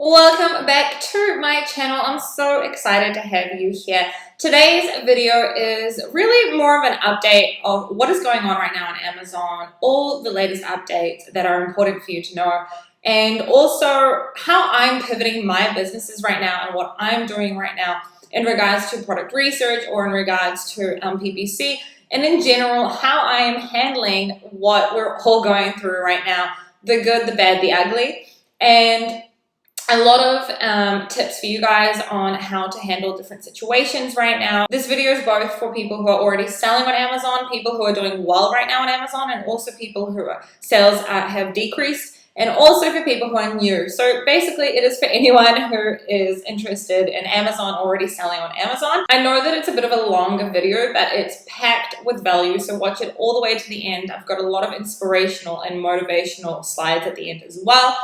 Welcome back to my channel. I'm so excited to have you here. Today's video is really more of an update of what is going on right now on Amazon, all the latest updates that are important for you to know, and also how I'm pivoting my businesses right now and what I'm doing right now in regards to product research or in regards to PPC, and in general, how I am handling what we're all going through right now, the good, the bad, the ugly, and a lot of tips for you guys on how to handle different situations right now. This video is both for people who are already selling on Amazon, people who are doing well right now on Amazon, and also people who sales have decreased, and also for people who are new. So basically it is for anyone who is interested in Amazon, already selling on Amazon. I know that it's a bit of a longer video, but it's packed with value, so watch it all the way to the end. I've got a lot of inspirational and motivational slides at the end as well.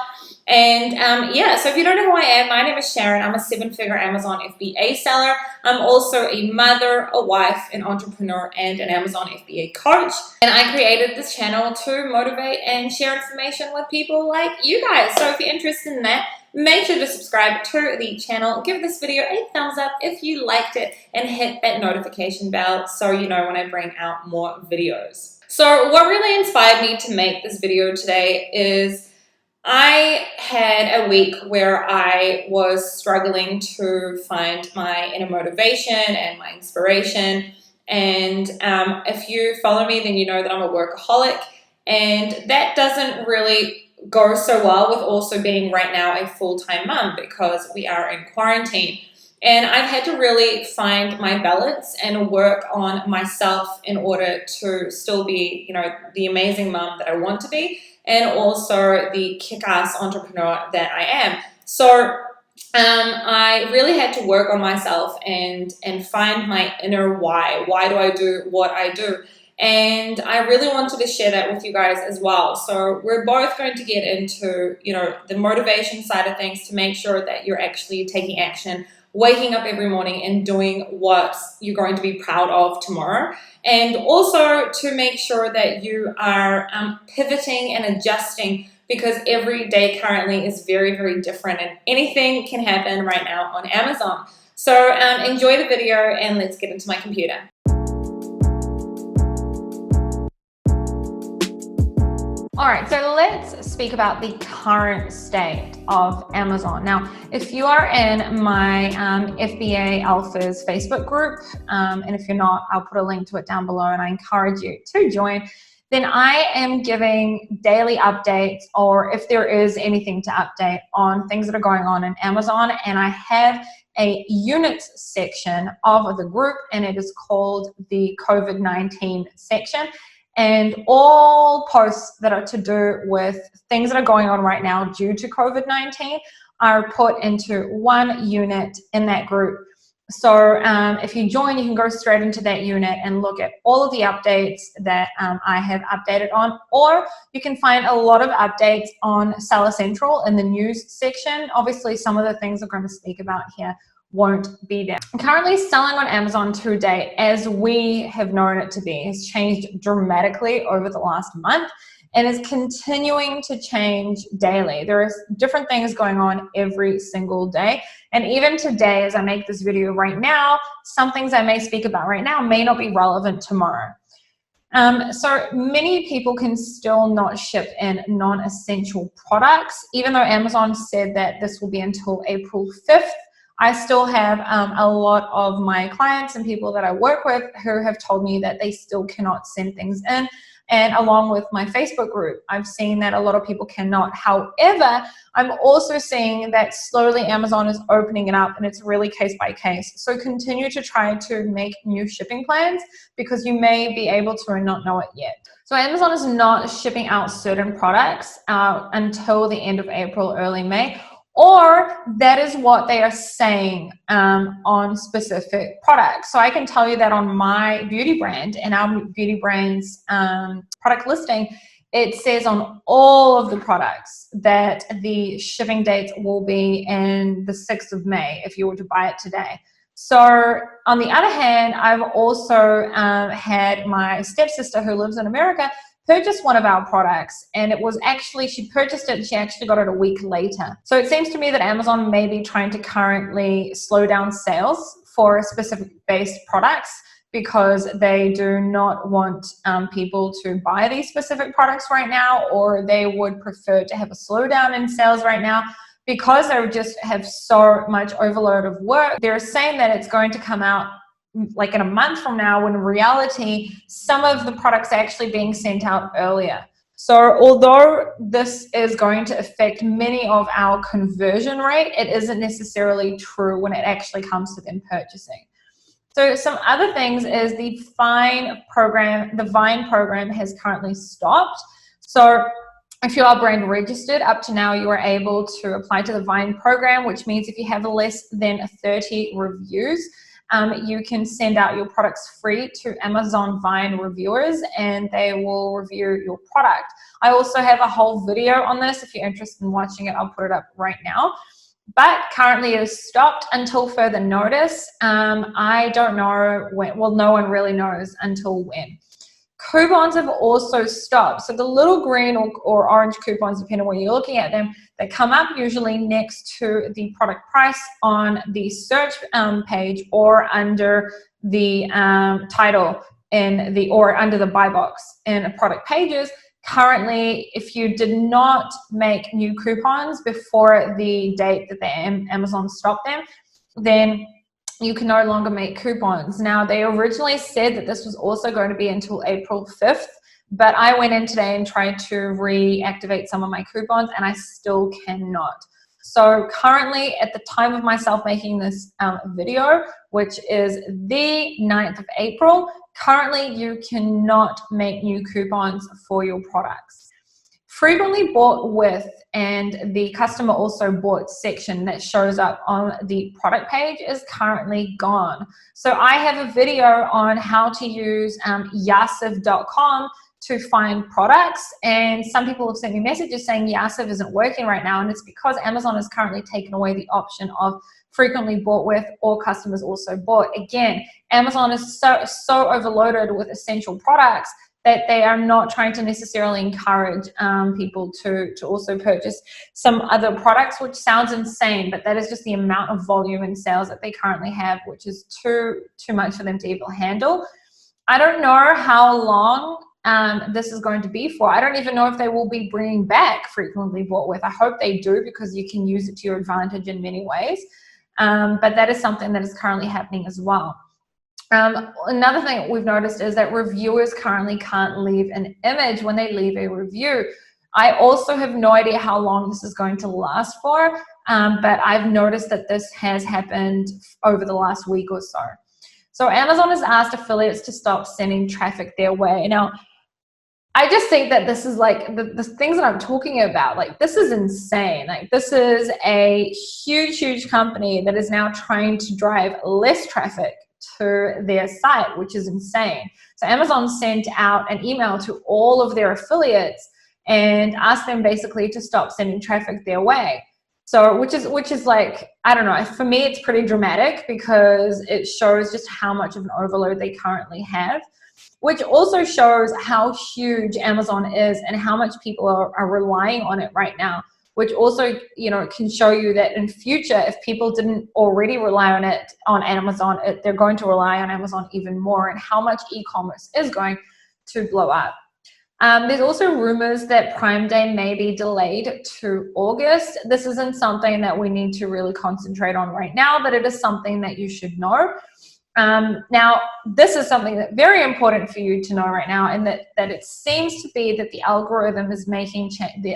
And yeah, so if you don't know who I am, my name is Sharon. I'm a 7-figure Amazon FBA seller. I'm also a mother, a wife, an entrepreneur, and an Amazon FBA coach. And I created this channel to motivate and share information with people like you guys. So if you're interested in that, make sure to subscribe to the channel. Give this video a thumbs up if you liked it, and hit that notification bell so you know when I bring out more videos. So what really inspired me to make this video today is I had a week where I was struggling to find my inner motivation and my inspiration. And if you follow me, then you know that I'm a workaholic, and that doesn't really go so well with also being right now a full-time mom because we are in quarantine. And I've had to really find my balance and work on myself in order to still be, the amazing mom that I want to be, and also the kick-ass entrepreneur that I am. So I really had to work on myself and find my inner why. Why do I do what I do? And I really wanted to share that with you guys as well. So we're both going to get into, the motivation side of things to make sure that you're actually taking action, waking up every morning and doing what you're going to be proud of tomorrow. And also to make sure that you are pivoting and adjusting, because every day currently is very, very different and anything can happen right now on Amazon. So enjoy the video and let's get into my computer. All right, so let's speak about the current state of Amazon. Now, if you are in my FBA Alphas Facebook group, and if you're not, I'll put a link to it down below and I encourage you to join, then I am giving daily updates, or if there is anything to update on things that are going on in Amazon. And I have a units section of the group, and it is called the COVID-19 section. And all posts that are to do with things that are going on right now due to COVID-19 are put into one unit in that group. So if you join, you can go straight into that unit and look at all of the updates that I have updated on, or you can find a lot of updates on Seller Central in the news section. Obviously, some of the things I'm going to speak about here won't be there. Currently selling on Amazon to date, as we have known it to be, has changed dramatically over the last month and is continuing to change daily. There are different things going on every single day. And even today, as I make this video right now, some things I may speak about right now may not be relevant tomorrow. So many people can still not ship in non-essential products, even though Amazon said that this will be until April 5th. I still have a lot of my clients and people that I work with who have told me that they still cannot send things in. And along with my Facebook group, I've seen that a lot of people cannot. However, I'm also seeing that slowly Amazon is opening it up, and it's really case by case. So continue to try to make new shipping plans, because you may be able to and not know it yet. So Amazon is not shipping out certain products until the end of April, early May. Or that is what they are saying on specific products. So I can tell you that on my beauty brand and our beauty brand's product listing, it says on all of the products that the shipping dates will be in the 6th of May if you were to buy it today. So on the other hand, I've also had my stepsister who lives in America purchased one of our products, and it was actually, she purchased it and she actually got it a week later. So it seems to me that Amazon may be trying to currently slow down sales for specific based products because they do not want people to buy these specific products right now, or they would prefer to have a slowdown in sales right now because they just have so much overload of work. They're saying that it's going to come out like in a month from now, when in reality, some of the products are actually being sent out earlier. So although this is going to affect many of our conversion rate, it isn't necessarily true when it actually comes to them purchasing. So some other things is the Vine program has currently stopped. So if you are brand registered, up to now you are able to apply to the Vine program, which means if you have less than 30 reviews, you can send out your products free to Amazon Vine reviewers and they will review your product. I also have a whole video on this. If you're interested in watching it, I'll put it up right now. But currently it is stopped until further notice. I don't know when, well, no one really knows until when. Coupons have also stopped. So the little green or orange coupons, depending on where you're looking at them, they come up usually next to the product price on the search page or under the title or under the buy box in product pages. Currently, if you did not make new coupons before the date that Amazon stopped them, then you can no longer make coupons. Now, they originally said that this was also going to be until April 5th, but I went in today and tried to reactivate some of my coupons and I still cannot. So currently, at the time of myself making this video, which is the 9th of April, currently you cannot make new coupons for your products. Frequently bought with and the customer also bought section that shows up on the product page is currently gone. So I have a video on how to use yasiv.com to find products, and some people have sent me messages saying Yasiv isn't working right now, and it's because Amazon has currently taken away the option of frequently bought with or customers also bought. Again, Amazon is so overloaded with essential products that they are not trying to necessarily encourage people to also purchase some other products, which sounds insane, but that is just the amount of volume and sales that they currently have, which is too much for them to even handle. I don't know how long this is going to be for. I don't even know if they will be bringing back frequently bought with. I hope they do, because you can use it to your advantage in many ways. But that is something that is currently happening as well. Another thing we've noticed is that reviewers currently can't leave an image when they leave a review. I also have no idea how long this is going to last for, but I've noticed that this has happened over the last week or so. So Amazon has asked affiliates to stop sending traffic their way. Now, I just think that this is like the things that I'm talking about, like this is insane. Like this is a huge company that is now trying to drive less traffic to their site, which is insane. So Amazon sent out an email to all of their affiliates and asked them basically to stop sending traffic their way. So which is like, I don't know, for me it's pretty dramatic because it shows just how much of an overload they currently have, which also shows how huge Amazon is and how much people are relying on it right now, which also, you know, can show you that in future, if people didn't already rely on it on Amazon, they're going to rely on Amazon even more, and how much e-commerce is going to blow up. There's also rumors that Prime Day may be delayed to August. This isn't something that we need to really concentrate on right now, but it is something that you should know. Now, this is something that's very important for you to know right now, and that it seems to be that the algorithm is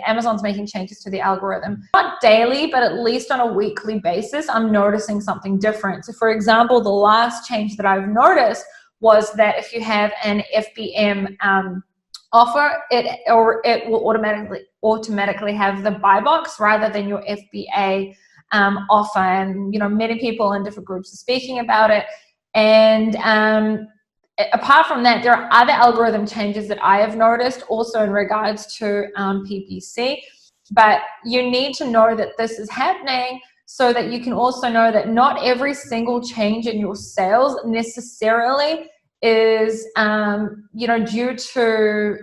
Amazon's making changes to the algorithm. Not daily, but at least on a weekly basis, I'm noticing something different. So for example, the last change that I've noticed was that if you have an FBM offer, it will automatically have the buy box rather than your FBA offer. And, you know, many people in different groups are speaking about it. And apart from that, there are other algorithm changes that I have noticed also in regards to PPC. But you need to know that this is happening so that you can also know that not every single change in your sales necessarily is, you know, due to,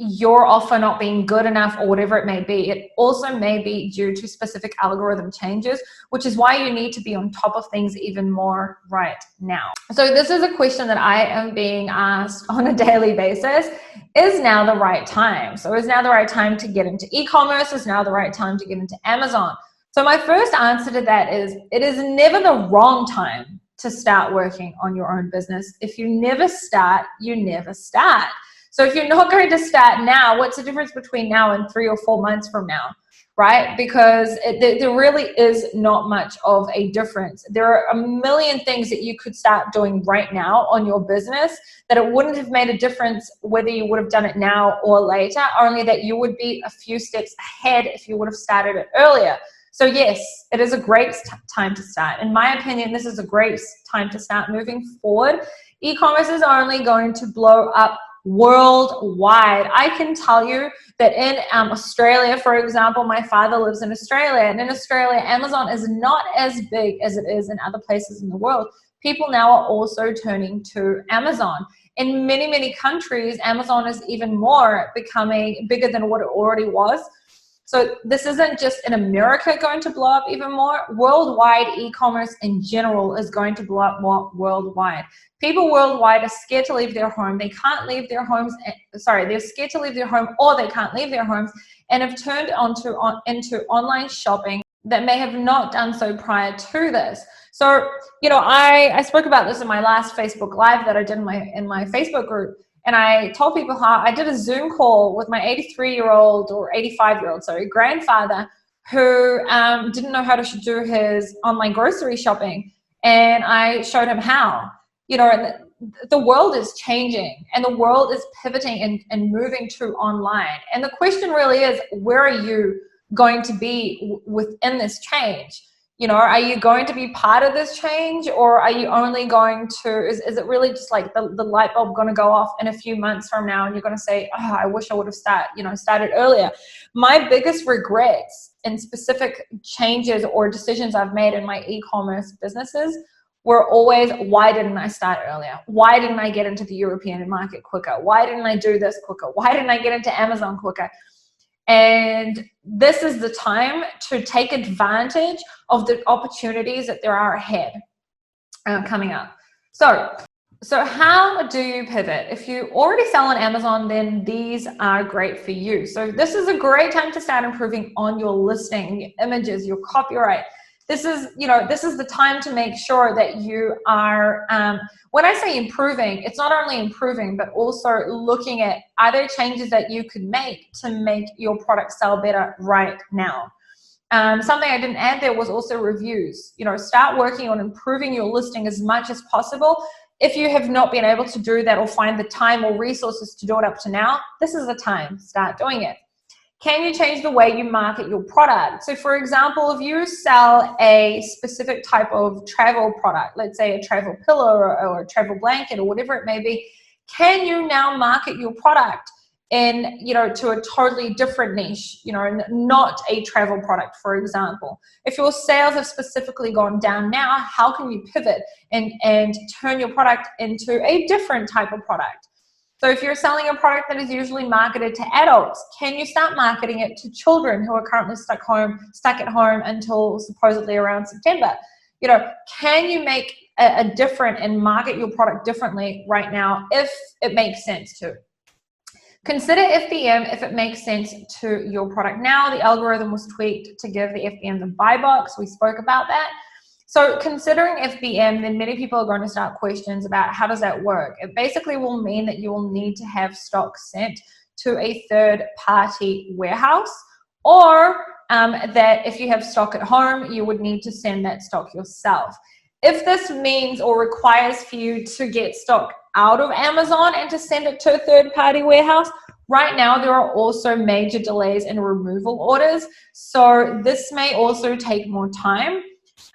your offer not being good enough or whatever it may be. It also may be due to specific algorithm changes, which is why you need to be on top of things even more right now. So this is a question that I am being asked on a daily basis. Is now the right time? So is now the right time to get into e-commerce? Is now the right time to get into Amazon? So my first answer to that is, it is never the wrong time to start working on your own business. If you never start, you never start. So if you're not going to start now, what's the difference between now and 3 or 4 months from now, right? Because there really is not much of a difference. There are a million things that you could start doing right now on your business that it wouldn't have made a difference whether you would have done it now or later, only that you would be a few steps ahead if you would have started it earlier. So yes, it is a great time to start. In my opinion, this is a great time to start moving forward. E-commerce is only going to blow up worldwide. I can tell you that in Australia, for example, my father lives in Australia, and in Australia, Amazon is not as big as it is in other places in the world. People now are also turning to Amazon. In many, many countries, Amazon is even more becoming bigger than what it already was. So this isn't just in America going to blow up even more. Worldwide, e-commerce in general is going to blow up more worldwide. People worldwide are scared to leave their home. They can't leave their homes. They're scared to leave their home, or they can't leave their homes, and have turned into online shopping that may have not done so prior to this. So, I spoke about this in my last Facebook Live that I did in my Facebook group. And I told people how I did a Zoom call with my 83-year-old or 85-year-old, grandfather who didn't know how to do his online grocery shopping. And I showed him how, and the world is changing and the world is pivoting and moving to online. And the question really is, where are you going to be within this change? Are you going to be part of this change, or are you only going to, is it really just like the light bulb going to go off in a few months from now and you're going to say, oh, I wish I would have started earlier. My biggest regrets in specific changes or decisions I've made in my e-commerce businesses were always, why didn't I start earlier? Why didn't I get into the European market quicker? Why didn't I do this quicker? Why didn't I get into Amazon quicker? And this is the time to take advantage of the opportunities that there are ahead coming up. So how do you pivot? If you already sell on Amazon, then these are great for you. So this is a great time to start improving on your listing, your images, your copyright. This is the time to make sure that you are, when I say improving, it's not only improving, but also looking at, are there changes that you could make to make your product sell better right now? Something I didn't add there was also reviews. Start working on improving your listing as much as possible. If you have not been able to do that or find the time or resources to do it up to now, this is the time. Start doing it. Can you change the way you market your product? So for example, if you sell a specific type of travel product, let's say a travel pillow or a travel blanket or whatever it may be, can you now market your product in, to a totally different niche, not a travel product, for example? If your sales have specifically gone down now, how can you pivot and turn your product into a different type of product? So if you're selling a product that is usually marketed to adults, can you start marketing it to children who are currently stuck at home until supposedly around September? Can you make a different and market your product differently right now if it makes sense to? Consider FBM if it makes sense to your product now. The algorithm was tweaked to give the FBM the buy box. We spoke about that. So considering FBM, then many people are going to start questions about how does that work? It basically will mean that you will need to have stock sent to a third-party warehouse, or that if you have stock at home, you would need to send that stock yourself. If this means or requires for you to get stock out of Amazon and to send it to a third-party warehouse, right now there are also major delays in removal orders. So this may also take more time.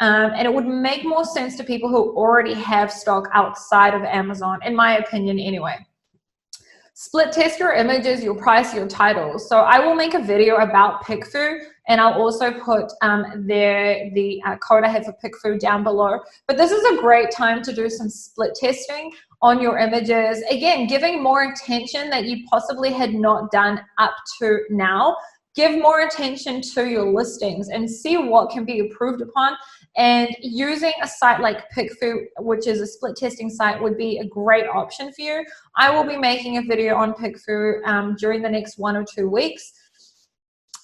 And it would make more sense to people who already have stock outside of Amazon, in my opinion anyway. Split test your images, your price, your titles. So I will make a video about PickFu, and I'll also put the code I have for PickFu down below. But this is a great time to do some split testing on your images. Again, giving more attention that you possibly had not done up to now. Give more attention to your listings and see what can be improved upon. And using a site like PickFu, which is a split testing site, would be a great option for you. I will be making a video on PickFu during the next 1 or 2 weeks.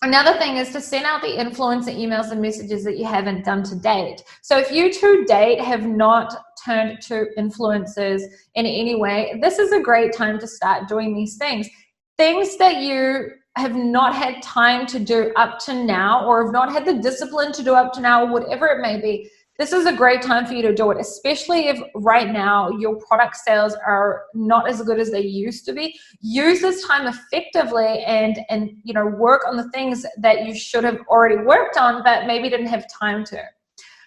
Another thing is to send out the influencer emails and messages that you haven't done to date. So if you to date have not turned to influencers in any way, this is a great time to start doing these things. Things that you have not had time to do up to now, or have not had the discipline to do up to now, whatever it may be. This is a great time for you to do it, especially if right now your product sales are not as good as they used to be. Use this time effectively and work on the things that you should have already worked on but maybe didn't have time to.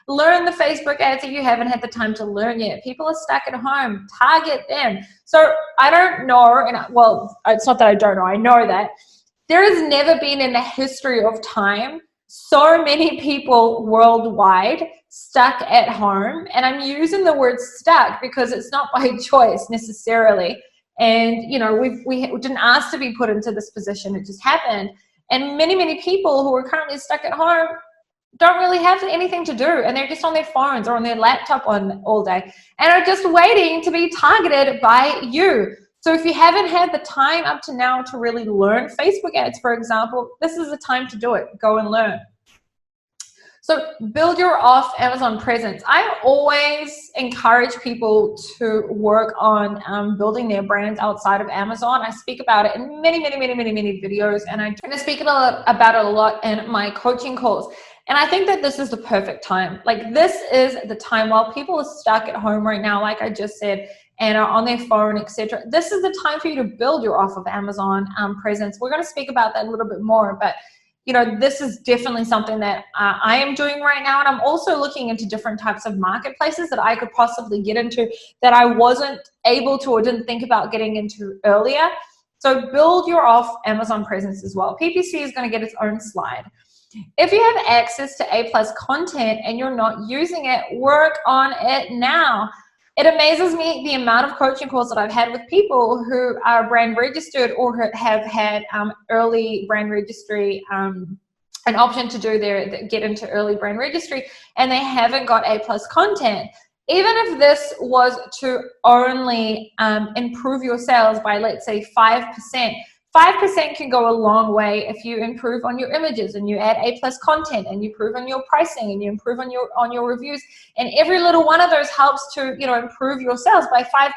Learn the Facebook ads that you haven't had the time to learn yet. People are stuck at home. Target them. So I don't know, well, it's not that I don't know, I know that there has never been in the history of time so many people worldwide stuck at home. And I'm using the word stuck because it's not by choice necessarily. And, we didn't ask to be put into this position. It just happened. And many, many people who are currently stuck at home don't really have anything to do. And they're just on their phones or on their laptop all day and are just waiting to be targeted by you. So if you haven't had the time up to now to really learn Facebook ads, for example, this is the time to do it. Go and learn. So build your off Amazon presence. I always encourage people to work on building their brands outside of Amazon. I speak about it in many, many, many, many, many videos, and I speak about it a lot in my coaching calls. And I think that this is the perfect time. Like, this is the time while people are stuck at home right now, like I just said, and are on their phone, etc. This is the time for you to build your off of Amazon presence. We're going to speak about that a little bit more, but this is definitely something that I am doing right now. And I'm also looking into different types of marketplaces that I could possibly get into that I wasn't able to or didn't think about getting into earlier. So build your off Amazon presence as well. PPC is going to get its own slide. If you have access to A+ content and you're not using it, work on it now. It amazes me the amount of coaching calls that I've had with people who are brand registered or have had early brand registry, an option to get into early brand registry, and they haven't got A+ content. Even if this was to only improve your sales by, let's say, 5%, 5% can go a long way if you improve on your images and you add A+ content and you improve on your pricing and you improve on your reviews. And every little one of those helps to, improve your sales by 5%.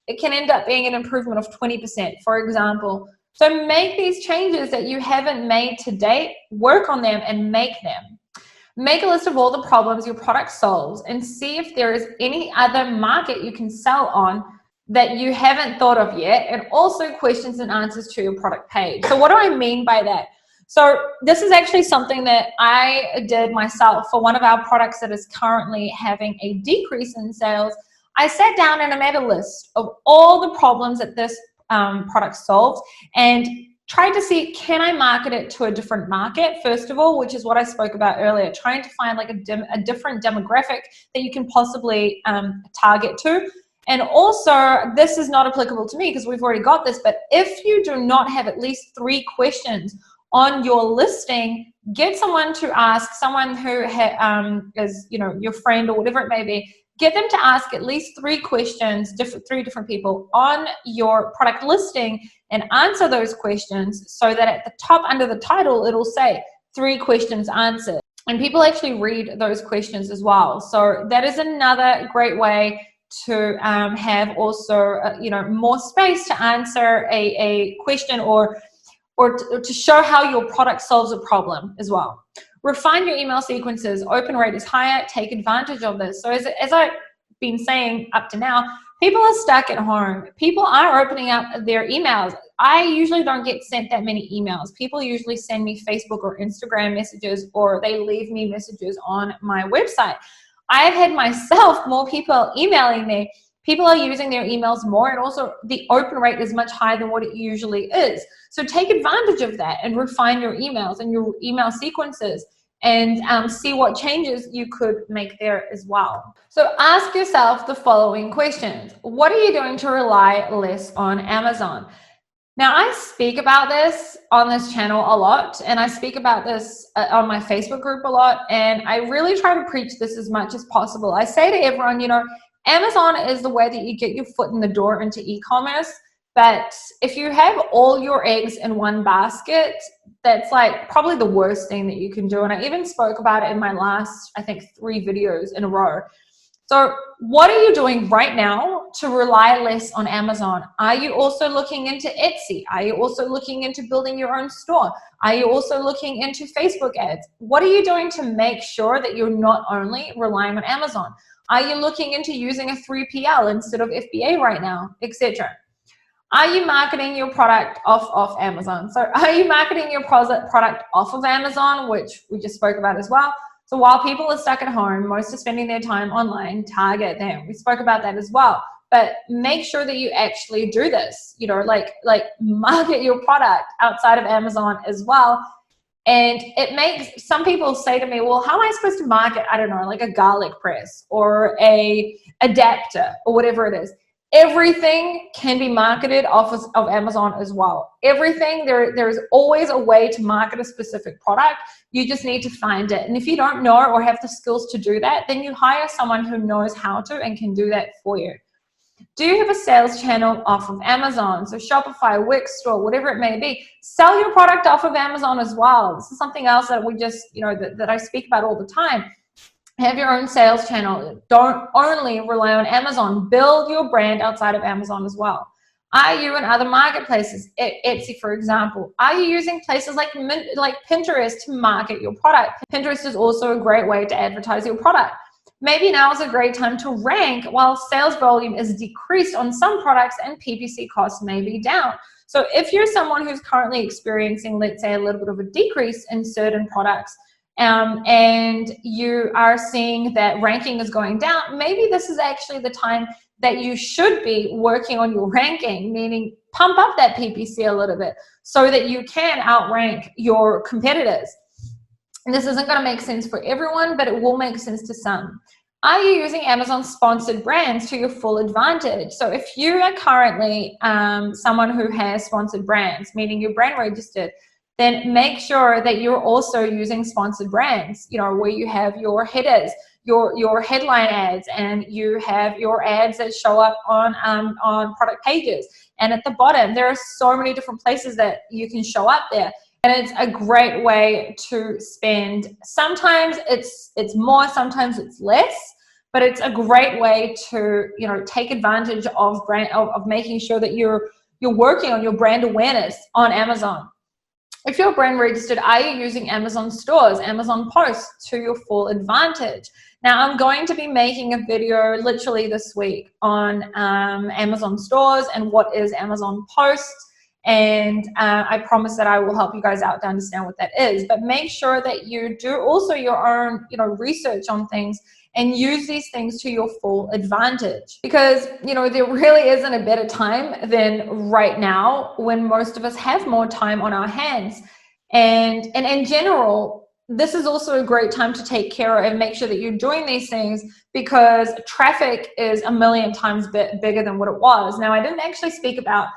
It can end up being an improvement of 20%, for example. So make these changes that you haven't made to date, work on them and make them. Make a list of all the problems your product solves and see if there is any other market you can sell on that you haven't thought of yet, and also questions and answers to your product page. So what do I mean by that? So this is actually something that I did myself for one of our products that is currently having a decrease in sales. I sat down and I made a list of all the problems that this product solves and tried to see, can I market it to a different market, first of all, which is what I spoke about earlier, trying to find like a different demographic that you can possibly target to. And also, this is not applicable to me because we've already got this, but if you do not have at least 3 questions on your listing, get someone to ask, someone who is, your friend or whatever it may be, get them to ask at least 3 questions, 3 different people on your product listing, and answer those questions so that at the top under the title, it'll say 3 questions answered. And people actually read those questions as well. So that is another great way to have also, more space to answer a question or to show how your product solves a problem as well. Refine your email sequences. Open rate is higher. Take advantage of this. So as I've been saying up to now, people are stuck at home. People are opening up their emails. I usually don't get sent that many emails. People usually send me Facebook or Instagram messages, or they leave me messages on my website. I've had myself more people emailing me. People are using their emails more, and also the open rate is much higher than what it usually is. So take advantage of that and refine your emails and your email sequences. and see what changes you could make there as well. So ask yourself the following questions. What are you doing to rely less on Amazon? Now, I speak about this on this channel a lot, and I speak about this on my Facebook group a lot, and I really try to preach this as much as possible. I say to everyone, you know, Amazon is the way that you get your foot in the door into e-commerce, but if you have all your eggs in one basket, that's like probably the worst thing that you can do. And I even spoke about it in my last, I think, 3 videos in a row. So what are you doing right now to rely less on Amazon? Are you also looking into Etsy? Are you also looking into building your own store? Are you also looking into Facebook ads? What are you doing to make sure that you're not only relying on Amazon? Are you looking into using a 3PL instead of FBA right now, etc.? Are you marketing your product off Amazon? So are you marketing your product off of Amazon, which we just spoke about as well? So while people are stuck at home, most are spending their time online, target them. We spoke about that as well. But make sure that you actually do this, you know, like market your product outside of Amazon as well. And it makes, some people say to me, well, how am I supposed to market, I don't know, like a garlic press or a adapter or whatever it is. Everything can be marketed off of Amazon as well. Everything, there's always a way to market a specific product. You just need to find it. And if you don't know or have the skills to do that, then you hire someone who knows how to and can do that for you. Do you have a sales channel off of Amazon? So Shopify, Wix store, whatever it may be, sell your product off of Amazon as well. This is something else that we just, you know, that I speak about all the time. Have your own sales channel. Don't only rely on Amazon. Build your brand outside of Amazon as well. Are you in other marketplaces? Etsy, for example. Are you using places like Pinterest to market your product? Pinterest is also a great way to advertise your product. Maybe now is a great time to rank while sales volume is decreased on some products and PPC costs may be down. So if you're someone who's currently experiencing, let's say, a little bit of a decrease in certain products, and you are seeing that ranking is going down, maybe this is actually the time that you should be working on your ranking, meaning pump up that PPC a little bit so that you can outrank your competitors. And this isn't going to make sense for everyone, but it will make sense to some. Are you using Amazon sponsored brands to your full advantage? So if you are currently someone who has sponsored brands, meaning you're brand registered, then make sure that you're also using sponsored brands, you know, where you have your headers, your headline ads, and you have your ads that show up on product pages. And at the bottom, there are so many different places that you can show up there. And it's a great way to spend. Sometimes it's more, sometimes it's less, but it's a great way to, you know, take advantage of making sure that you're working on your brand awareness on Amazon. If you're brand registered, are you using Amazon stores, Amazon posts to your full advantage? Now, I'm going to be making a video literally this week on Amazon stores and what is Amazon posts. And I promise that I will help you guys out to understand what that is. But make sure that you do also your own, you know, research on things and use these things to your full advantage. Because, you know, there really isn't a better time than right now when most of us have more time on our hands. And in general, this is also a great time to take care of and make sure that you're doing these things because traffic is a million times bigger than what it was. Now, I didn't actually speak about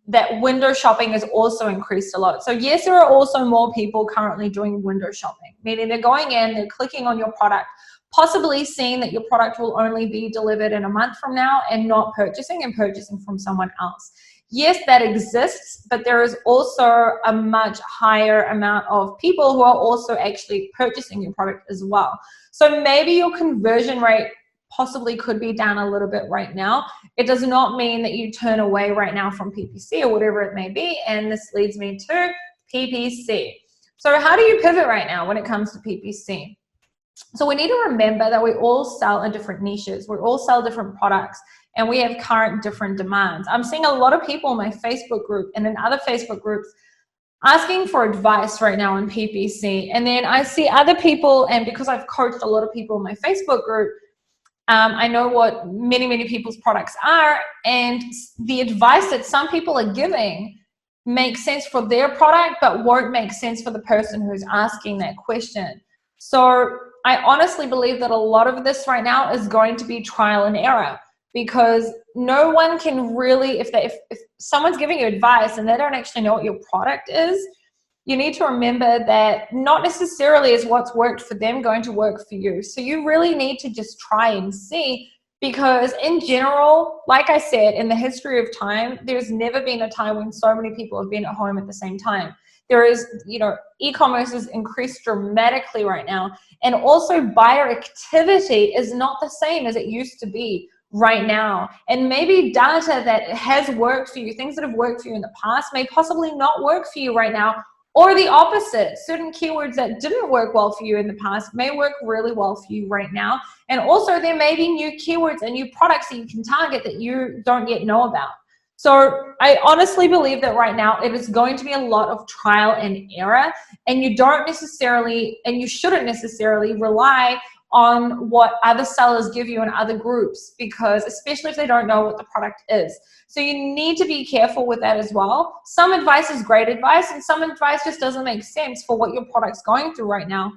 that window shopping has also increased a lot. So yes, there are also more people currently doing window shopping, meaning they're going in, they're clicking on your product, possibly seeing that your product will only be delivered in a month from now and not purchasing and purchasing from someone else. Yes, that exists, but there is also a much higher amount of people who are also actually purchasing your product as well. So maybe your conversion rate possibly could be down a little bit right now. It does not mean that you turn away right now from PPC or whatever it may be. And this leads me to PPC. So how do you pivot right now when it comes to PPC? So we need to remember that we all sell in different niches. We all sell different products and we have current different demands. I'm seeing a lot of people in my Facebook group and in other Facebook groups asking for advice right now on PPC. And then I see other people, and because I've coached a lot of people in my Facebook group, I know what many people's products are, and the advice that some people are giving makes sense for their product, but won't make sense for the person who's asking that question. So I honestly believe that a lot of this right now is going to be trial and error, because no one can really, if someone's giving you advice and they don't actually know what your product is, you need to remember that not necessarily is what's worked for them going to work for you. So you really need to just try and see, because in general, like I said, in the history of time, there's never been a time when so many people have been at home at the same time. There is, e-commerce has increased dramatically right now. And also buyer activity is not the same as it used to be right now. And maybe data that has worked for you, things that have worked for you in the past, may possibly not work for you right now. Or the opposite, certain keywords that didn't work well for you in the past may work really well for you right now. And also there may be new keywords and new products that you can target that you don't yet know about. So I honestly believe that right now it is going to be a lot of trial and error, and you don't necessarily, and you shouldn't necessarily rely on what other sellers give you in other groups, because especially if they don't know what the product is. So you need to be careful with that as well. Some advice is great advice, and some advice just doesn't make sense for what your product's going through right now.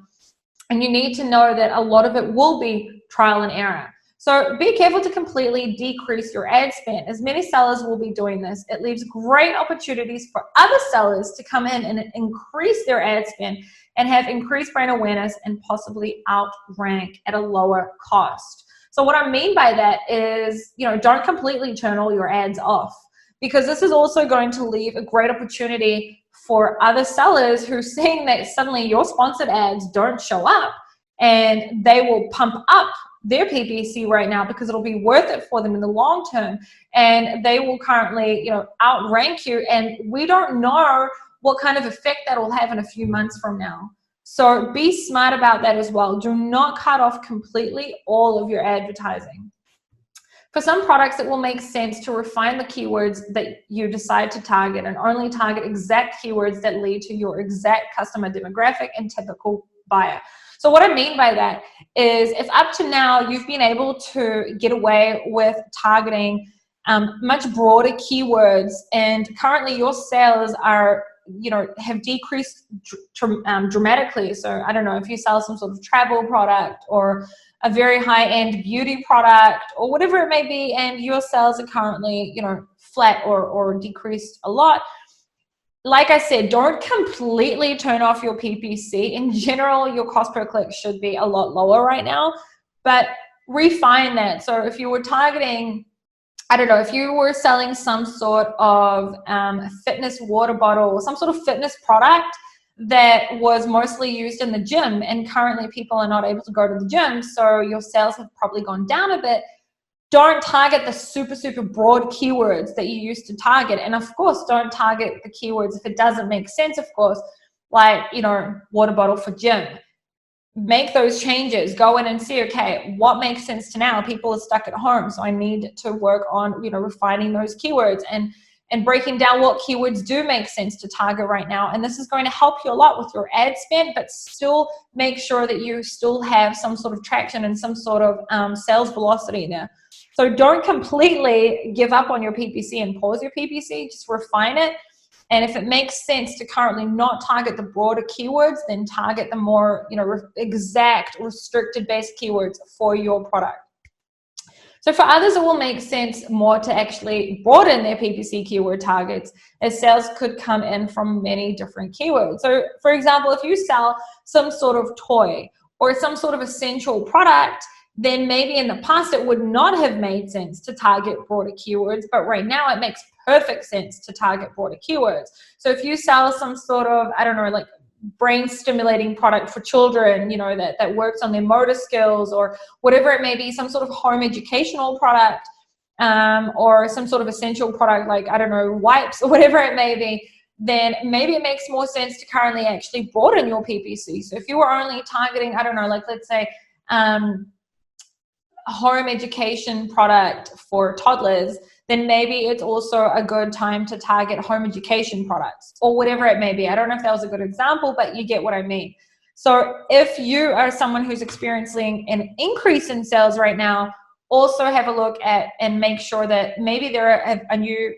And you need to know that a lot of it will be trial and error. So be careful to completely decrease your ad spend, as many sellers will be doing this. It leaves great opportunities for other sellers to come in and increase their ad spend and have increased brand awareness and possibly outrank at a lower cost. So what I mean by that is, don't completely turn all your ads off, because this is also going to leave a great opportunity for other sellers who are seeing that suddenly your sponsored ads don't show up, and they will pump up their PPC right now because it'll be worth it for them in the long term, and they will currently, outrank you, and we don't know what kind of effect that will have in a few months from now. So be smart about that as well. Do not cut off completely all of your advertising. For some products, it will make sense to refine the keywords that you decide to target and only target exact keywords that lead to your exact customer demographic and typical buyer. So what I mean by that is, if up to now you've been able to get away with targeting much broader keywords, and currently your sales are, have decreased dramatically. So I don't know, if you sell some sort of travel product or a very high-end beauty product or whatever it may be, and your sales are currently, flat or decreased a lot. Like I said, don't completely turn off your PPC. In general, your cost per click should be a lot lower right now, but refine that. So if you were targeting, I don't know, if you were selling some sort of fitness water bottle or some sort of fitness product that was mostly used in the gym, and currently people are not able to go to the gym, so your sales have probably gone down a bit, don't target the super, super broad keywords that you used to target. And of course, don't target the keywords if it doesn't make sense, of course, like, water bottle for gym. Make those changes. Go in and see, okay, what makes sense to now? People are stuck at home, so I need to work on, refining those keywords and breaking down what keywords do make sense to target right now. And this is going to help you a lot with your ad spend, but still make sure that you still have some sort of traction and some sort of sales velocity there. So don't completely give up on your PPC and pause your PPC, just refine it. And if it makes sense to currently not target the broader keywords, then target the more, exact restricted based keywords for your product. So for others, it will make sense more to actually broaden their PPC keyword targets, as sales could come in from many different keywords. So for example, if you sell some sort of toy or some sort of essential product, then maybe in the past it would not have made sense to target broader keywords, but right now it makes perfect sense to target broader keywords. So if you sell some sort of, I don't know, like brain stimulating product for children, that works on their motor skills, or whatever it may be, some sort of home educational product, or some sort of essential product like, I don't know, wipes or whatever it may be, then maybe it makes more sense to currently actually broaden your PPC. So if you were only targeting, I don't know, like let's say, home education product for toddlers, then maybe it's also a good time to target home education products or whatever it may be. I don't know if that was a good example, but you get what I mean. So if you are someone who's experiencing an increase in sales right now, also have a look at and make sure that maybe there are a new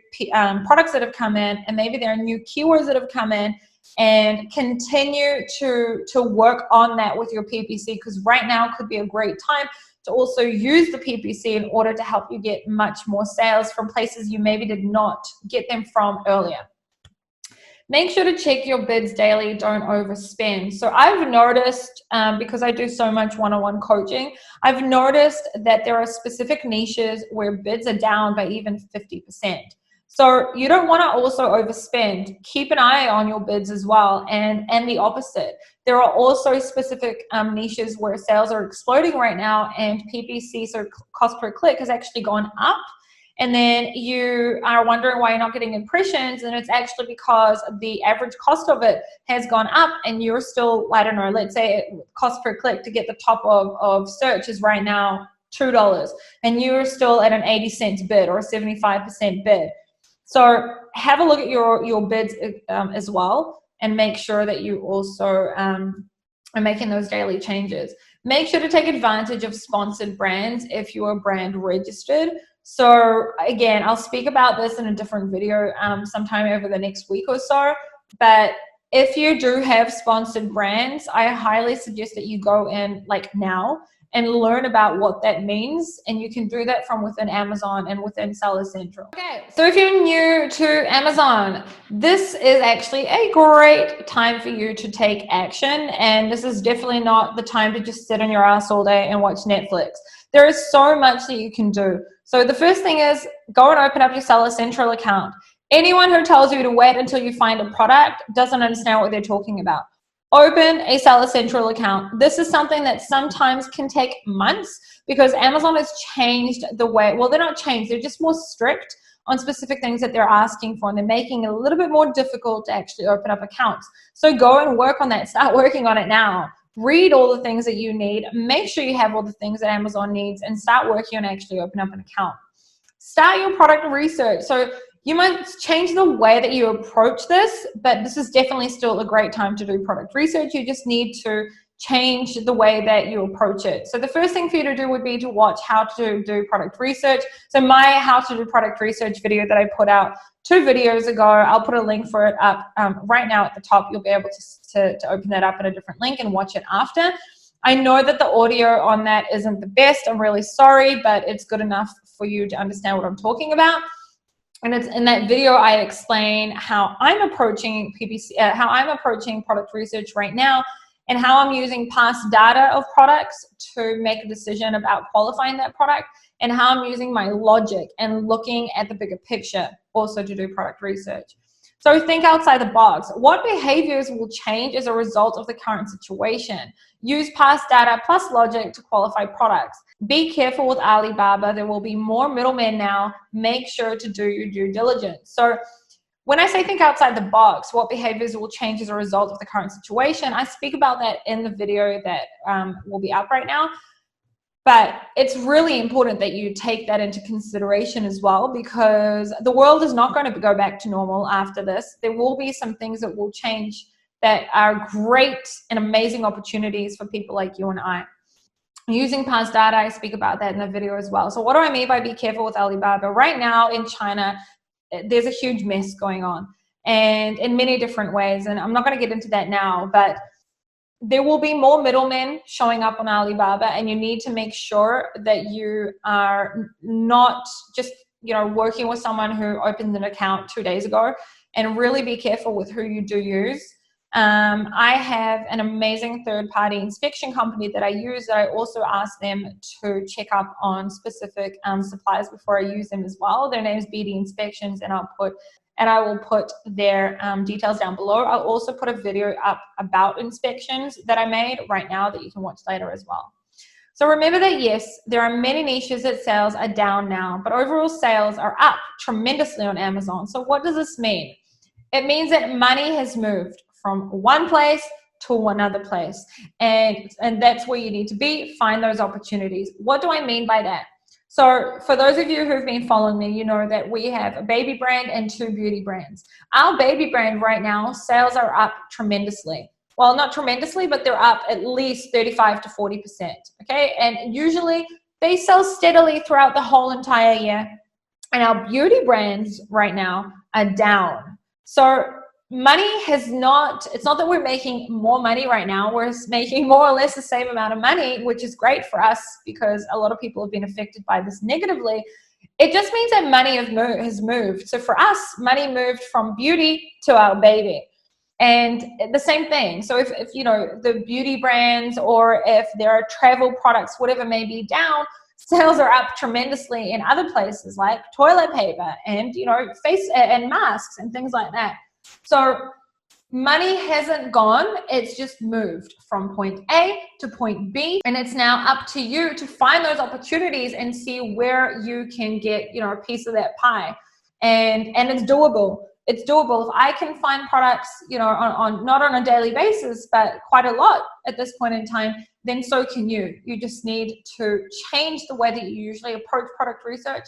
products that have come in, and maybe there are new keywords that have come in, and continue to work on that with your PPC, because right now could be a great time to also use the PPC in order to help you get much more sales from places you maybe did not get them from earlier. Make sure to check your bids daily. Don't overspend. So I've noticed, because I do so much one-on-one coaching, I've noticed that there are specific niches where bids are down by even 50%. So you don't want to also overspend. Keep an eye on your bids as well, and the opposite. There are also specific niches where sales are exploding right now, and PPC, so cost per click, has actually gone up. And then you are wondering why you're not getting impressions, and it's actually because the average cost of it has gone up, and you're still, I don't know, let's say cost per click to get the top of search is right now $2, and you're still at an 80 cents bid or a 75% bid. So have a look at your bids as well, and make sure that you also are making those daily changes. Make sure to take advantage of sponsored brands if you are brand registered. So again, I'll speak about this in a different video sometime over the next week or so. But if you do have sponsored brands, I highly suggest that you go in like now and learn about what that means. And you can do that from within Amazon and within Seller Central. Okay, so if you're new to Amazon, this is actually a great time for you to take action. And this is definitely not the time to just sit on your ass all day and watch Netflix. There is so much that you can do. So the first thing is go and open up your Seller Central account. Anyone who tells you to wait until you find a product doesn't understand what they're talking about. Open a Seller Central account. This is something that sometimes can take months because Amazon has changed the way, well, they're not changed, they're just more strict on specific things that they're asking for, and they're making it a little bit more difficult to actually open up accounts. So go and work on that. Start working on it now. Read all the things that you need. Make sure you have all the things that Amazon needs, and start working on actually opening up an account. Start your product research. So you might change the way that you approach this, but this is definitely still a great time to do product research. You just need to change the way that you approach it. So the first thing for you to do would be to watch how to do product research. So my how to do product research video that I put out 2 videos ago, I'll put a link for it up right now at the top. You'll be able to open that up in a different link and watch it after. I know that the audio on that isn't the best. I'm really sorry, but it's good enough for you to understand what I'm talking about. And it's in that video I explain how I'm approaching PPC, how I'm approaching product research right now, and how I'm using past data of products to make a decision about qualifying that product, and how I'm using my logic and looking at the bigger picture also to do product research. So think outside the box. What behaviors will change as a result of the current situation? Use past data plus logic to qualify products. Be careful with Alibaba. There will be more middlemen now. Make sure to do your due diligence. So when I say think outside the box, what behaviors will change as a result of the current situation, I speak about that in the video that will be up right now. But it's really important that you take that into consideration as well, because the world is not going to go back to normal after this. There will be some things that will change that are great and amazing opportunities for people like you and I. Using past data, I speak about that in the video as well. So what do I mean by be careful with Alibaba? Right now in China, there's a huge mess going on, and in many different ways. And I'm not going to get into that now, but there will be more middlemen showing up on Alibaba, and you need to make sure that you are not just, working with someone who opened an account 2 days ago, and really be careful with who you do use. I have an amazing third-party inspection company that I use, that I also ask them to check up on specific suppliers before I use them as well. Their name is BD Inspections, and I will put their details down below. I'll also put a video up about inspections that I made right now that you can watch later as well. So remember that, yes, there are many niches that sales are down now, but overall sales are up tremendously on Amazon. So what does this mean? It means that money has moved from one place to another place. And that's where you need to be. Find those opportunities. What do I mean by that? So for those of you who've been following me, you know that we have a baby brand and 2 beauty brands. Our baby brand right now, sales are up tremendously. Well, not tremendously, but they're up at least 35 to 40%. Okay. And usually they sell steadily throughout the whole entire year. And our beauty brands right now are down. So money has not, it's not that we're making more money right now, we're making more or less the same amount of money, which is great for us because a lot of people have been affected by this negatively. It just means that money has moved. So for us, money moved from beauty to our baby. And the same thing. So if you know, the beauty brands, or if there are travel products, whatever may be down, sales are up tremendously in other places like toilet paper and, you know, face and masks and things like that. So money hasn't gone, it's just moved from point A to point B, and it's now up to you to find those opportunities and see where you can get, you know, a piece of that pie. And it's doable. It's doable. If I can find products, you know, on not on a daily basis, but quite a lot at this point in time, then so can you. You just need to change the way that you usually approach product research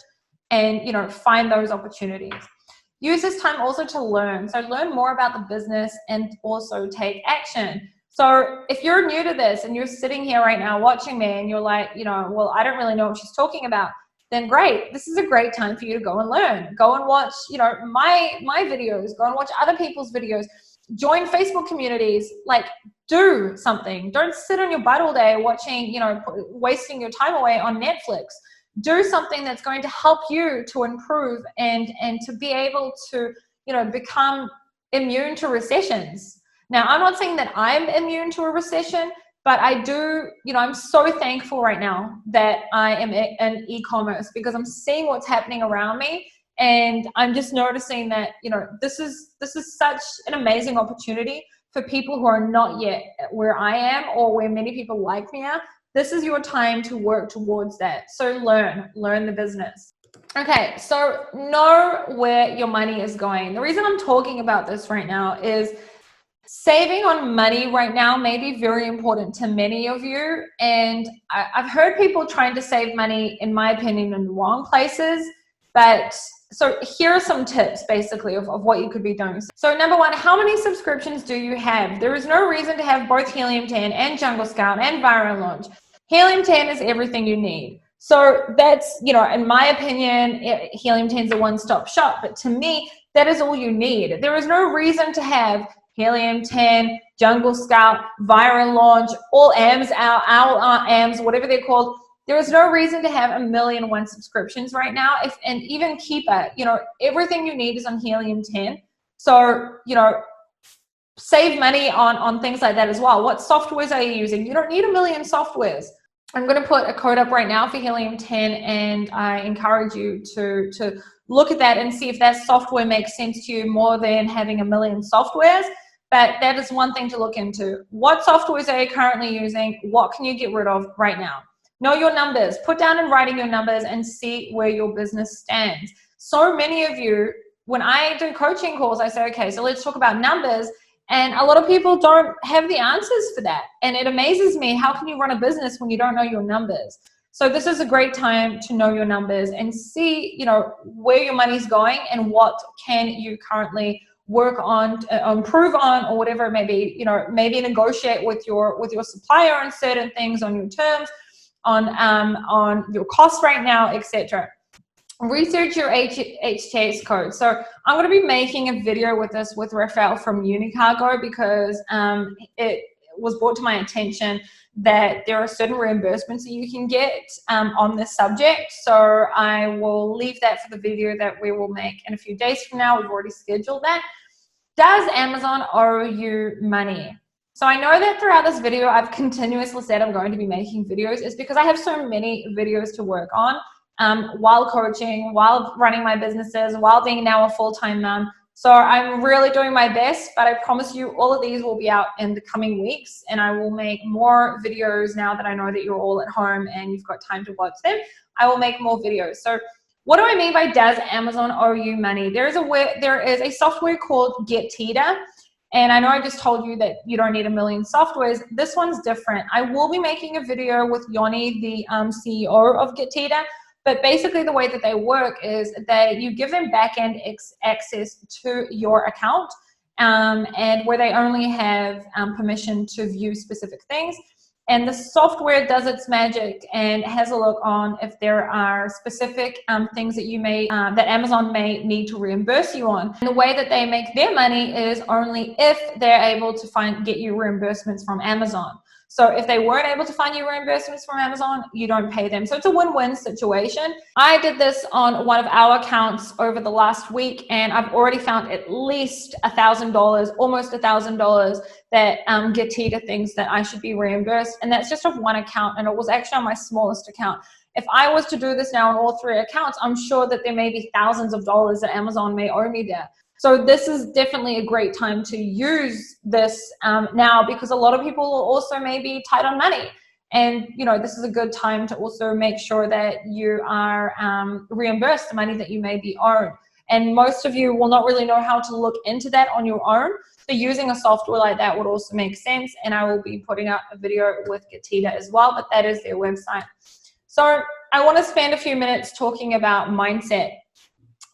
and, you know, find those opportunities. Use this time also to learn. So learn more about the business and also take action. So if you're new to this and you're sitting here right now watching me and you're like, you know, well, I don't really know what she's talking about, then great. This is a great time for you to go and learn. Go and watch, you know, my videos, go and watch other people's videos, join Facebook communities, like do something. Don't sit on your butt all day watching, you know, wasting your time away on Netflix. Do something that's going to help you to improve and to be able to, you know, become immune to recessions. Now, I'm not saying that I'm immune to a recession, but I do, you know, I'm so thankful right now that I am in e-commerce because I'm seeing what's happening around me. And I'm just noticing that, you know, this is such an amazing opportunity for people who are not yet where I am or where many people like me are. This is your time to work towards that. So learn the business. Okay, so know where your money is going. The reason I'm talking about this right now is saving on money right now may be very important to many of you. And I've heard people trying to save money, in my opinion, in the wrong places. But so here are some tips basically of what you could be doing. So number one, how many subscriptions do you have? There is no reason to have both Helium 10 and Jungle Scout and Viral Launch. Helium 10 is everything you need. So that's, you know, in my opinion, Helium 10 is a one-stop shop. But to me, that is all you need. There is no reason to have Helium 10, Jungle Scout, Viral Launch, all AMs, our AMs, whatever they're called. There is no reason to have 1,000,001 subscriptions right now. And even Keeper, you know, everything you need is on Helium 10. So, you know, save money on things like that as well. What softwares are you using? You don't need 1,000,000 softwares. I'm going to put a code up right now for Helium 10, and I encourage you to look at that and see if that software makes sense to you more than having 1,000,000 softwares. But that is one thing to look into. What softwares are you currently using? What can you get rid of right now? Know your numbers. Put down in writing your numbers and see where your business stands. So many of you, when I do coaching calls, I say, okay, so let's talk about numbers. And a lot of people don't have the answers for that. And it amazes me, how can you run a business when you don't know your numbers? So this is a great time to know your numbers and see, you know, where your money's going and what can you currently work on, improve on, or whatever it may be. You know, maybe negotiate with your supplier on certain things, on your terms, on your costs right now, etc. Research your HTS code. So I'm going to be making a video with this with Rafael from Unicargo because it was brought to my attention that there are certain reimbursements that you can get on this subject. So I will leave that for the video that we will make in a few days from now. We've already scheduled that. Does Amazon owe you money? So I know that throughout this video, I've continuously said I'm going to be making videos. It's because I have so many videos to work on while coaching, while running my businesses, while being now a full-time mom. So I'm really doing my best, but I promise you all of these will be out in the coming weeks, and I will make more videos now that I know that you're all at home and you've got time to watch them. I will make more videos. So what do I mean by does Amazon owe you money? There is a software called GetTita. And I know I just told you that you don't need 1,000,000 softwares. This one's different. I will be making a video with Yoni, the CEO of GetTita. But basically the way that they work is that you give them back-end access to your account and where they only have permission to view specific things. And the software does its magic and has a look on if there are specific things that you may, that Amazon may need to reimburse you on. And the way that they make their money is only if they're able to get you reimbursements from Amazon. So if they weren't able to find you reimbursements from Amazon, you don't pay them. So it's a win-win situation. I did this on one of our accounts over the last week, and I've already found at least $1,000, almost $1,000 that Getita thinks that I should be reimbursed. And that's just off one account, and it was actually on my smallest account. If I was to do this now on all 3 accounts, I'm sure that there may be thousands of dollars that Amazon may owe me there. So this is definitely a great time to use this now, because a lot of people also may be tight on money. And, this is a good time to also make sure that you are reimbursed the money that you may be owed. And most of you will not really know how to look into that on your own. So using a software like that would also make sense. And I will be putting out a video with Getita as well, but that is their website. So I want to spend a few minutes talking about mindset.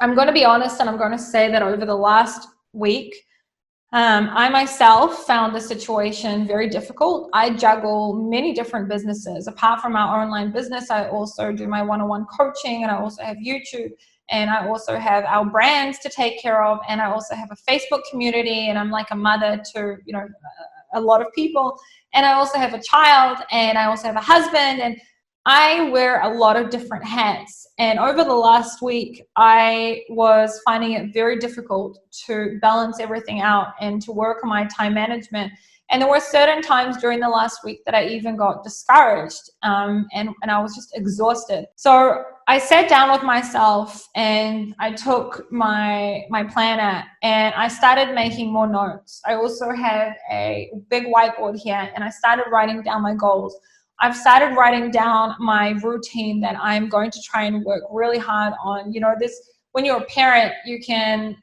I'm going to be honest, and I'm going to say that over the last week, I myself found the situation very difficult. I juggle many different businesses. Apart from our online business, I also do my one-on-one coaching, and I also have YouTube, and I also have our brands to take care of, and I also have a Facebook community, and I'm like a mother to, a lot of people, and I also have a child, and I also have a husband, and I wear a lot of different hats. And over the last week, I was finding it very difficult to balance everything out and to work on my time management. And there were certain times during the last week that I even got discouraged, and I was just exhausted. So I sat down with myself and I took my planner and I started making more notes. I also have a big whiteboard here, and I started writing down my goals. I've started writing down my routine that I'm going to try and work really hard on. When you're a parent, you can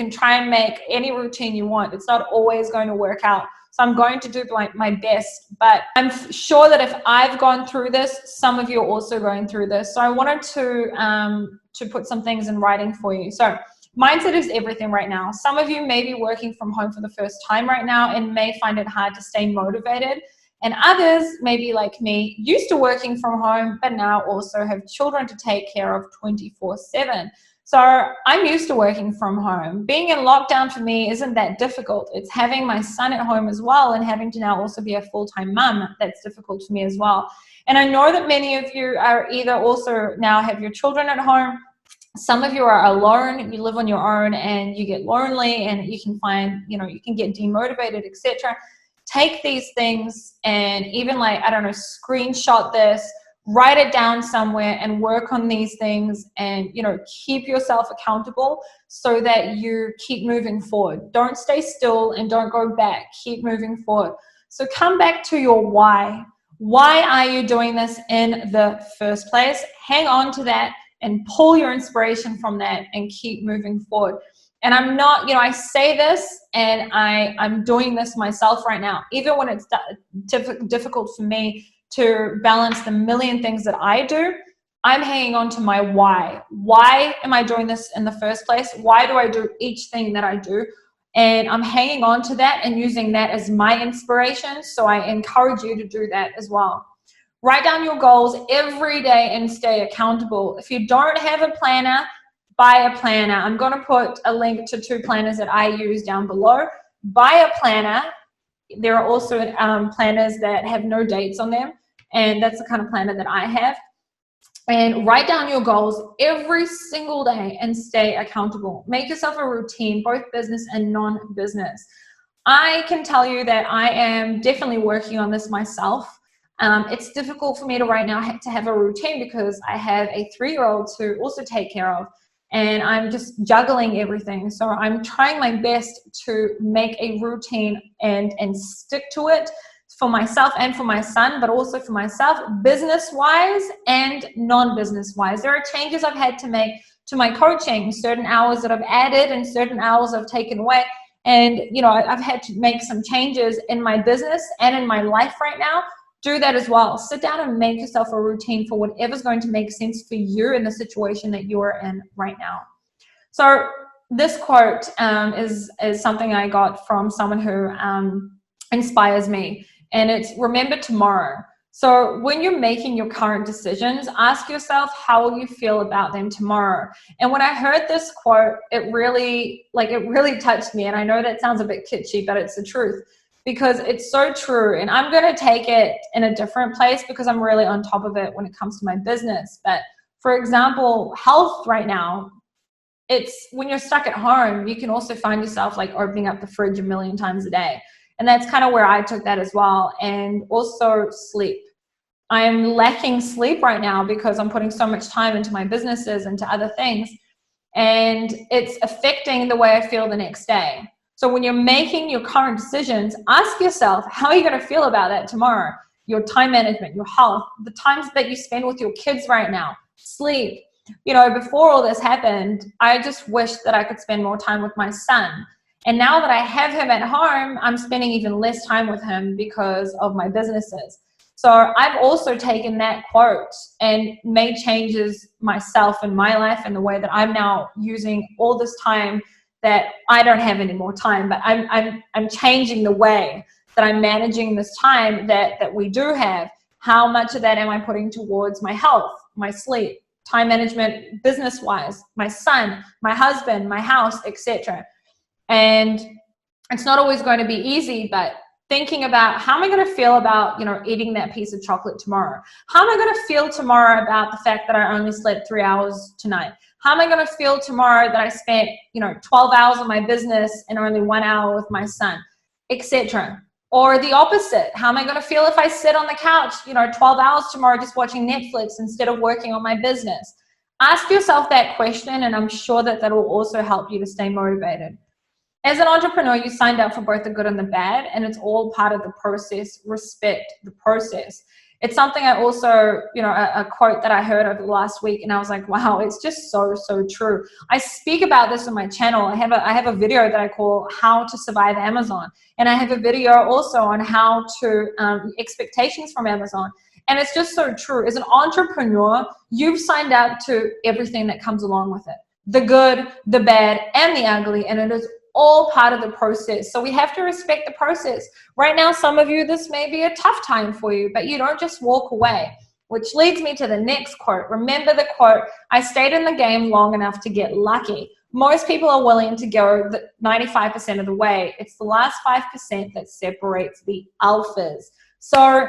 try and make any routine you want. It's not always going to work out. So I'm going to do my best, but I'm sure that if I've gone through this, some of you are also going through this. So I wanted to put some things in writing for you. So mindset is everything right now. Some of you may be working from home for the first time right now and may find it hard to stay motivated. And others, maybe like me, used to working from home, but now also have children to take care of 24/7. So I'm used to working from home. Being in lockdown for me isn't that difficult. It's having my son at home as well and having to now also be a full-time mum that's difficult for me as well. And I know that many of you are either also now have your children at home. Some of you are alone, you live on your own and you get lonely and you can find, you can get demotivated, etc. Take these things and even screenshot this, write it down somewhere and work on these things and, keep yourself accountable so that you keep moving forward. Don't stay still and don't go back. Keep moving forward. So come back to your why. Why are you doing this in the first place? Hang on to that and pull your inspiration from that and keep moving forward. And I'm not, I say this and I'm doing this myself right now. Even when it's difficult for me to balance the million things that I do, I'm hanging on to my why. Why am I doing this in the first place? Why do I do each thing that I do? And I'm hanging on to that and using that as my inspiration. So I encourage you to do that as well. Write down your goals every day and stay accountable. If you don't have a planner, buy a planner. I'm going to put a link to 2 planners that I use down below. Buy a planner. There are also planners that have no dates on them, and that's the kind of planner that I have. And write down your goals every single day and stay accountable. Make yourself a routine, both business and non-business. I can tell you that I am definitely working on this myself. It's difficult for me to right now to have a routine because I have a 3-year-old to also take care of. And I'm just juggling everything. So I'm trying my best to make a routine and stick to it for myself and for my son, but also for myself, business-wise and non-business-wise. There are changes I've had to make to my coaching, certain hours that I've added and certain hours I've taken away. And, I've had to make some changes in my business and in my life right now. Do that as well. Sit down and make yourself a routine for whatever's going to make sense for you in the situation that you're in right now. So this quote is something I got from someone who inspires me. and it's remember tomorrow. So when you're making your current decisions, ask yourself, how will you feel about them tomorrow? And when I heard this quote, it really touched me. And I know that sounds a bit kitschy, but it's the truth, because it's so true. And I'm going to take it in a different place because I'm really on top of it when it comes to my business. But for example, health right now, it's when you're stuck at home, you can also find yourself like opening up the fridge a million times a day. And that's kind of where I took that as well. And also sleep. I am lacking sleep right now because I'm putting so much time into my businesses and to other things. And it's affecting the way I feel the next day. So when you're making your current decisions, ask yourself, how are you going to feel about that tomorrow? Your time management, your health, the times that you spend with your kids right now, sleep. You know, before all this happened, I just wished that I could spend more time with my son. And now that I have him at home, I'm spending even less time with him because of my businesses. So I've also taken that quote and made changes myself in my life and the way that I'm now using all this time that I don't have any more time, but I'm changing the way that I'm managing this time that we do have. How much of that am I putting towards my health, my sleep, time management, business-wise, my son, my husband, my house, etc. And it's not always going to be easy, but thinking about how am I going to feel about, you know, eating that piece of chocolate tomorrow? How am I going to feel tomorrow about the fact that I only slept 3 hours tonight? How am I going to feel tomorrow that I spent, 12 hours on my business and only 1 hour with my son, etc.? Or the opposite. How am I going to feel if I sit on the couch, 12 hours tomorrow just watching Netflix instead of working on my business? Ask yourself that question, and I'm sure that will also help you to stay motivated. As an entrepreneur, you signed up for both the good and the bad, and it's all part of the process. Respect the process. It's something I also, a quote that I heard over the last week, and I was like, wow, it's just so, so true. I speak about this on my channel. I have a video that I call How to Survive Amazon. And I have a video also on how to, expectations from Amazon. And it's just so true. As an entrepreneur, you've signed up to everything that comes along with it. The good, the bad, and the ugly. And it is all part of the process. So we have to respect the process. Right now, some of you, this may be a tough time for you, but you don't just walk away, which leads me to the next quote. Remember the quote, I stayed in the game long enough to get lucky. Most people are willing to go 95% of the way. It's the last 5% that separates the alphas. So,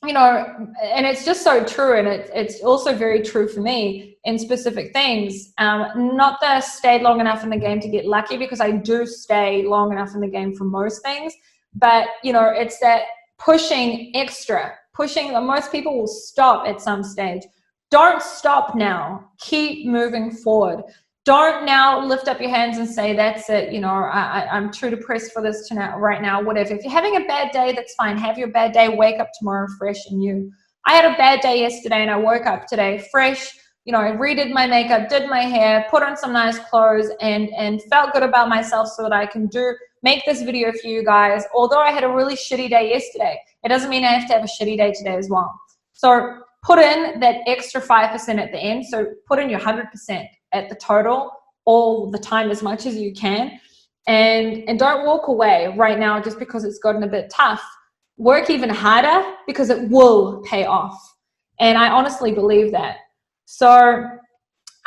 and it's just so true. And it's also very true for me in specific things. Not that I stayed long enough in the game to get lucky, because I do stay long enough in the game for most things. But, it's that pushing most people will stop at some stage. Don't stop now. Keep moving forward. Don't now lift up your hands and say, that's it, I'm too depressed for this tonight, right now, whatever. If you're having a bad day, that's fine. Have your bad day. Wake up tomorrow fresh and new. I had a bad day yesterday and I woke up today fresh. I redid my makeup, did my hair, put on some nice clothes, and felt good about myself so that I can make this video for you guys. Although I had a really shitty day yesterday, it doesn't mean I have to have a shitty day today as well. So put in that extra 5% at the end. So put in your 100% at the total all the time, as much as you can. And don't walk away right now just because it's gotten a bit tough. Work even harder, because it will pay off. And I honestly believe that. So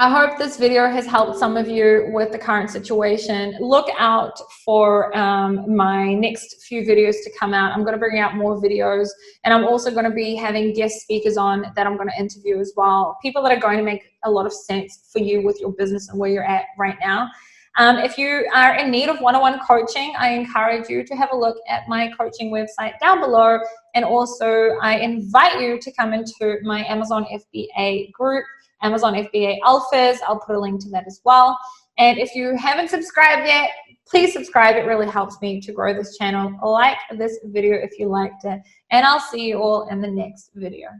I hope this video has helped some of you with the current situation. Look out for my next few videos to come out. I'm going to bring out more videos, and I'm also going to be having guest speakers on that I'm going to interview as well. People that are going to make a lot of sense for you with your business and where you're at right now. If you are in need of one-on-one coaching, I encourage you to have a look at my coaching website down below. And also I invite you to come into my Amazon FBA group, Amazon FBA Alphas. I'll put a link to that as well. And if you haven't subscribed yet, please subscribe. It really helps me to grow this channel. Like this video if you liked it. And I'll see you all in the next video.